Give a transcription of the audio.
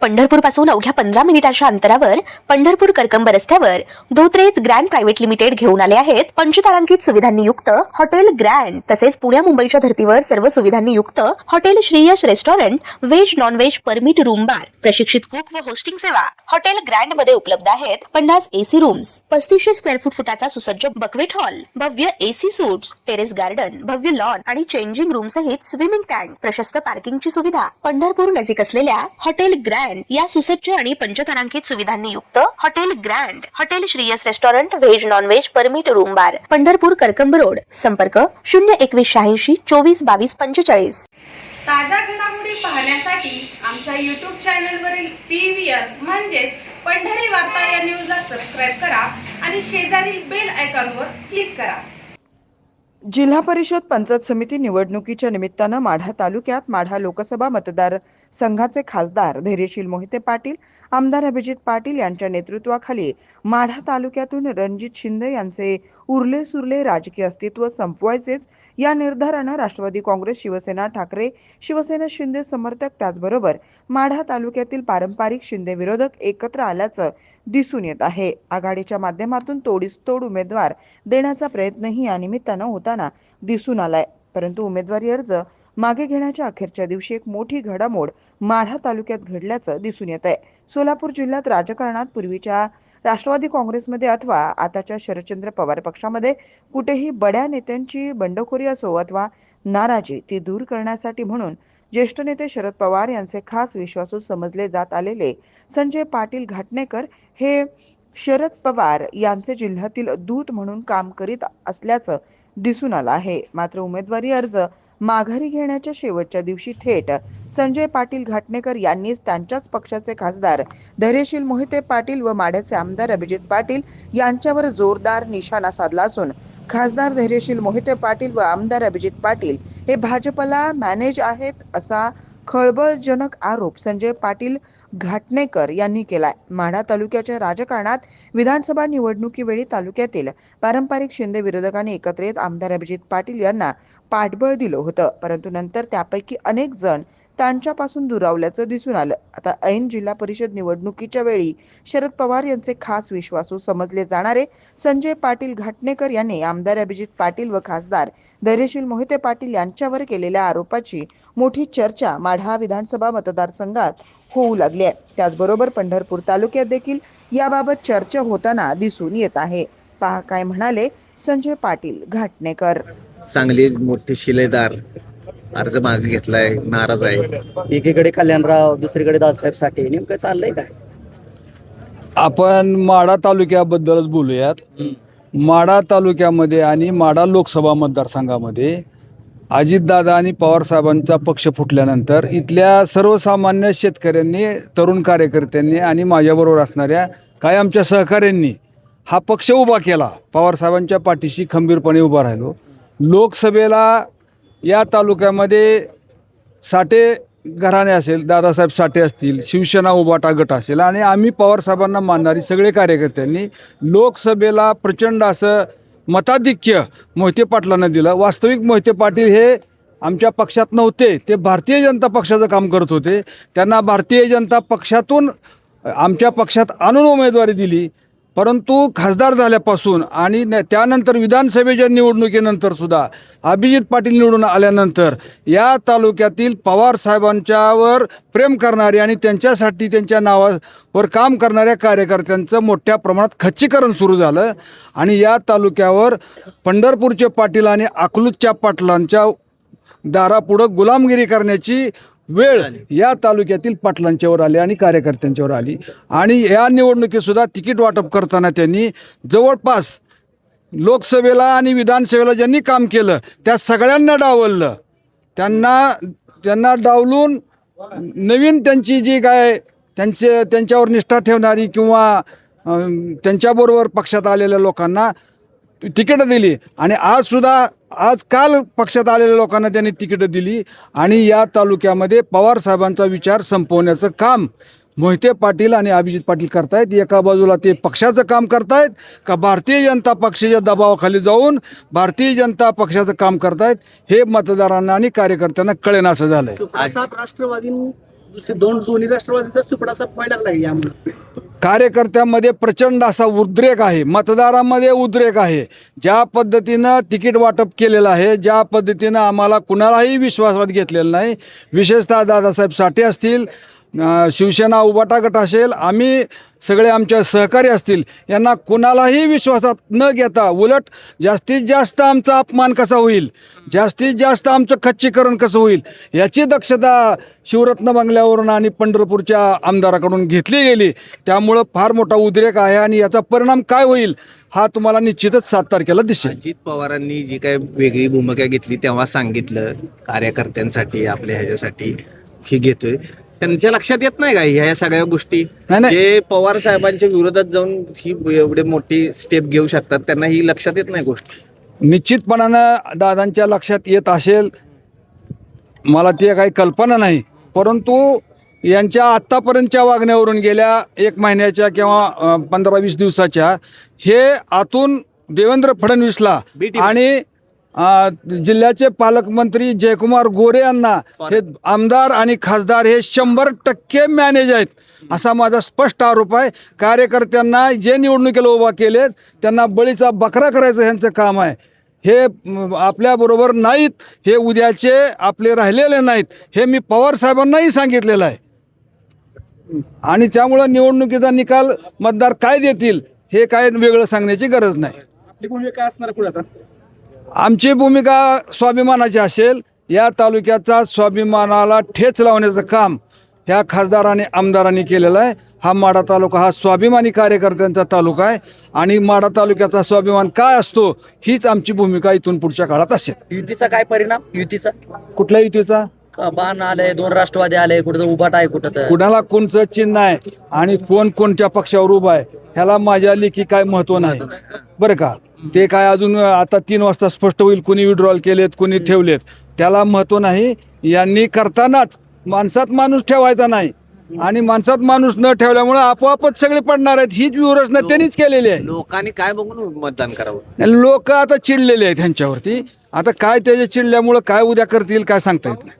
पंढरपूर पासून अवघ्या 15 मिनिटांच्या अंतरावर पंढरपूर करकंब रस्त्यावर धोत्रेज ग्रँड प्रायव्हेट लिमिटेड घेऊन आले आहेत पंचतारांकित सुविधांनी युक्त हॉटेल ग्रँड। तसेच पुण्या मुंबईच्या धर्तीवर सर्व सुविधांनी युक्त hotel Shriyash restaurant, veg non veg permit room bar, प्रशिक्षित कुक व होस्टिंग सेवा हॉटेल ग्रँड मध्ये उपलब्ध आहेत। 50 एसी रूम्स, 3500 स्क्वेअर फुटाचा सुसज्ज बकवेट हॉल, भव्य एसी सूट्स, टेरेस गार्डन, भव्य लॉन आणि चेंजिंग रूम सहित स्विमिंग टँक, प्रशस्त पार्किंगची सुविधा। पंढरपूर नजीक असलेल्या हॉटेल ग्रँड या सुसज्ज आणि पंचतारांकित सुविधांनी युक्त hotel grand, hotel Shriyas restaurant, veg non veg permit room बार, पंढरपूर करकंब रोड। संपर्क 02186 24 22 45। ताज्या घडामोडी पाहण्यासाठी आमच्या YouTube चॅनलवरील PVR म्हणजेच पंढरी वार्ता या न्यूजला सबस्क्राइब करा आणि शेजारील बेल आयकॉनवर क्लिक करा। जिल्हा परिषद पंचायत समिती निवडणुकीच्या निमित्तानं माढा तालुक्यात माढा लोकसभा मतदार संघाचे खासदार धैर्यशील मोहिते पाटील, आमदार अभिजित पाटील यांच्या नेतृत्वाखाली माढा तालुक्यातून रणजित शिंदे यांचे उरले सुरले राजकीय अस्तित्व संपवायचेच या निर्धारानं राष्ट्रवादी काँग्रेस, शिवसेना ठाकरे, शिवसेना शिंदे समर्थक त्याचबरोबर माढा तालुक्यातील पारंपरिक शिंदे विरोधक एकत्र आल्याचं दिसून येत आहे। आघाडीच्या माध्यमातून तोडीस तोड उमेदवार देण्याचा प्रयत्नही या निमित्तानं होताना दिसून आलाय। परंतु उमेदवारी अर्ज मागे घेण्याच्या अखेरच्या दिवशी एक मोठी घडामोड माढा तालुक्यात घडल्याचं दिसून येत आहे। सोलापूर जिल्ह्यात राजकारणात पूर्वीच्या राष्ट्रवादी काँग्रेसमध्ये अथवा आताच्या शरदचंद्र पवार पक्षामध्ये कुठेही बड्या नेत्यांची बंडखोरी असो अथवा नाराजी ती दूर करण्यासाठी म्हणून ज्येष्ठ नेते शरद पवार यांचे खास विश्वासू समजले जात आलेले संजय पाटील घाटणेकर हे शरद पवार यांचे जिल्ह्यातील दूत म्हणून काम करीत असल्याचं दिसून आलं आहे। मात्र उमेदवारी अर्ज माघारी घेण्याच्या शेवटच्या दिवशी थेट संजय पाटील घाटणेकर यांनीच त्यांच्याच पक्षाचे खासदार धैर्यशील मोहिते पाटील व माढ्याचे आमदार अभिजित पाटील यांच्यावर जोरदार निशाणा साधला असून खासदार धैर्यशील मोहिते पाटील व आमदार अभिजित पाटील हे भाजपला मॅनेज आहेत असा खळबळजनक आरोप संजय पाटील घाटणेकर यांनी केलाय। माढा तालुक्याच्या राजकारणात विधानसभा निवडणुकीवेळी तालुक्यातील पारंपरिक शिंदे विरोधकांनी एकत्र येत आमदार अभिजित पाटील यांना पाठबळ दिलं होतं, परंतु नंतर त्यापैकी अनेक जण त्यांच्यापासून दुरावल्याचं दिसून आलं। आता ऐन जिल्हा परिषद निवडणुकीच्या वेळी शरद पवार यांचे खास विश्वासू समजले जाणारे संजय पाटील घाटणेकर यांनी आमदार अभिजित पाटील व खासदार धैर्यशील मोहिते पाटील यांच्यावर केलेल्या आरोपाची मोठी चर्चा माढा विधानसभा मतदारसंघात होऊ लागली आहे। त्याचबरोबर पंढरपूर तालुक्यात देखील याबाबत चर्चा होताना दिसून येत आहे। पहा काय म्हणाले संजय पाटील घाटणेकर। चांगली मोठी शिलेदार अर्ज मागे घेतलाय, नाराज आहे। एकीकडे कल्याणराव, दुसरीकडे दादासाहेब साठे, नेमकं चाललंय काय? आपण माढा तालुक्याबद्दलच बोलूयात। माढा तालुक्यामध्ये आणि माढा लोकसभा मतदारसंघामध्ये अजितदादा आणि पवार साहेबांचा पक्ष फुटल्यानंतर इथल्या सर्वसामान्य शेतकऱ्यांनी, तरुण कार्यकर्त्यांनी आणि माझ्याबरोबर असणाऱ्या काही आमच्या सहकाऱ्यांनी हा पक्ष उभा केला। पवार साहेबांच्या पाठीशी खंबीरपणे उभा राहिलो। लोकसभेला या तालुक्यामध्ये साठे घराणे असेल, दादासाहेब साठे असतील, शिवसेना उभाटा गट असेल आणि आम्ही पवार साहेबांना मानणारी सगळे कार्यकर्त्यांनी लोकसभेला प्रचंड असं मताधिक्य मोहिते पाटलांना दिलं। वास्तविक मोहिते पाटील हे आमच्या पक्षात नव्हते, ते भारतीय जनता पक्षाचं काम करत होते। त्यांना भारतीय जनता पक्षातून आमच्या पक्षात आणून उमेदवारी दिली, परंतु खासदार झाल्यापासून आणि त्यानंतर विधानसभेच्या निवडणुकीनंतर सुद्धा अभिजित पाटील निवडून आल्यानंतर या तालुक्यातील पवार साहेबांच्यावर प्रेम करणारे आणि त्यांच्यासाठी त्यांच्या नावावर काम करणाऱ्या कार्यकर्त्यांचं मोठ्या प्रमाणात खच्चीकरण सुरू झालं आणि या तालुक्यावर पंढरपूरचे पाटील आणि अकलूजच्या पाटलांच्या दारापुढं गुलामगिरी करण्याची वेळ या तालुक्यातील पाटलांच्यावर आली आणि कार्यकर्त्यांच्यावर आली। आणि या निवडणुकीत सुद्धा तिकीट वाटप करताना त्यांनी जवळपास लोकसभेला आणि विधानसभेला ज्यांनी काम केलं त्या सगळ्यांना डावललं। त्यांना डावलून नवीन त्यांची जी काय त्यांच्यावर निष्ठा ठेवणारी किंवा त्यांच्याबरोबर पक्षात आलेल्या लोकांना तिकीटं दिली आणि काल पक्षात आलेल्या लोकांना त्यांनी तिकीटं दिली आणि या तालुक्यामध्ये पवार साहेबांचा विचार संपवण्याचं काम मोहिते पाटील आणि अभिजित पाटील करतायत। एका बाजूला ते पक्षाचं काम करतायत का भारतीय जनता पक्षाच्या दबावाखाली जाऊन भारतीय जनता पक्षाचं काम करतायत हे मतदारांना आणि कार्यकर्त्यांना कळेनासं झालंय। राष्ट्रवादी दोन्ही राष्ट्रवादीचाच तुकडा व्हायला लागला यामुळे. कार्यकर्त्यांमध्ये प्रचंड असा उद्रेक आहे, मतदारांमध्ये उद्रेक आहे. ज्या पद्धतीनं तिकीट वाटप केलेलं आहे, ज्या पद्धतीनं आम्हाला कुणालाही विश्वासात घेतलेलं नाही, विशेषतः दादासाहेब साठे असतील, शिवसेना उबाटा गट असेल, आम्ही सगळे आमच्या सहकारी असतील, यांना कुणालाही विश्वासात न घेता उलट जास्तीत जास्त आमचा अपमान कसा होईल, जास्तीत जास्त आमचं खच्चीकरण कसं होईल याची दक्षता शिवरत्न बंगल्यावरून आणि पंढरपूरच्या आमदाराकडून घेतली गेली. त्यामुळं फार मोठा उद्रेक आहे आणि याचा परिणाम काय होईल हा तुम्हाला निश्चितच 7 तारखेला दिसेल. अजित पवारांनी जी काय वेगळी भूमिका घेतली तेव्हा सांगितलं कार्यकर्त्यांसाठी आपल्या ह्याच्यासाठी हे घेतोय, त्यांच्या लक्षात येत नाही का ह्या सगळ्या गोष्टी? नाही. जे पवार साहेबांच्या विरोधात जाऊन ही एवढे मोठी स्टेप घेऊ शकतात, त्यांना ही लक्षात येत नाही गोष्ट. निश्चितपणानं दादांच्या लक्षात येत असेल, मला ती काही कल्पना नाही, परंतु यांच्या आत्तापर्यंतच्या वागण्यावरून गेल्या 1 महिन्याच्या किंवा 15-20 दिवसाच्या हे आतून देवेंद्र फडणवीसला आणि जिल्ह्याचे पालकमंत्री जयकुमार गोरे यांना हे आमदार आणि खासदार हे 100% मॅनेज आहेत असा माझा स्पष्ट आरोप आहे. कार्यकर्त्यांना जे निवडणुकीला उभा केलेत त्यांना बळीचा बकरा करायचं ह्यांचं काम आहे. हे आपल्याबरोबर नाहीत, हे उद्याचे आपले राहिलेले नाहीत, हे मी पवार साहेबांनाही सांगितलेलं आहे. आणि त्यामुळं निवडणुकीचा निकाल मतदार काय देतील हे काय वेगळं सांगण्याची गरज नाही. आपली भूमिका काय असणार पुढे आता? आमची भूमिका स्वाभिमानाची असेल. या तालुक्याचा स्वाभिमानाला ठेच लावण्याचं काम ह्या खासदारांनी आमदारांनी केलेलं आहे. हा माढा तालुका हा स्वाभिमानी कार्यकर्त्यांचा तालुका आहे आणि माढा तालुक्याचा स्वाभिमान काय असतो हीच आमची भूमिका इथून पुढच्या काळात असेल. युतीचा काय परिणाम? युतीचा कुठल्या युतीचा? बाण आलंय, 2 राष्ट्रवादी आले, कुठं उभाटा आहे, कुठं तर कुणाला कोणचं चिन्ह आहे आणि कोण कोणत्या पक्षावर उभा आहे ह्याला माझ्या लेखी काय महत्व नाही बरं का. ते काय अजून आता 3 वाजता स्पष्ट होईल, कोणी विड्रॉल केलेत कोणी ठेवलेत त्याला महत्व नाही. यांनी करतानाच माणसात माणूस ठेवायचा नाही आणि माणसात माणूस न ठेवल्यामुळे आपोआपच सगळे पडणार आहेत. हीच व्यूहरचना त्यांनीच केलेली आहे. लोकांनी काय बघून मतदान करावं? लोक आता चिडलेले आहेत ह्यांच्यावरती. आता काय त्याच्या चिडल्यामुळं काय उद्या करतील काय सांगता येत नाही.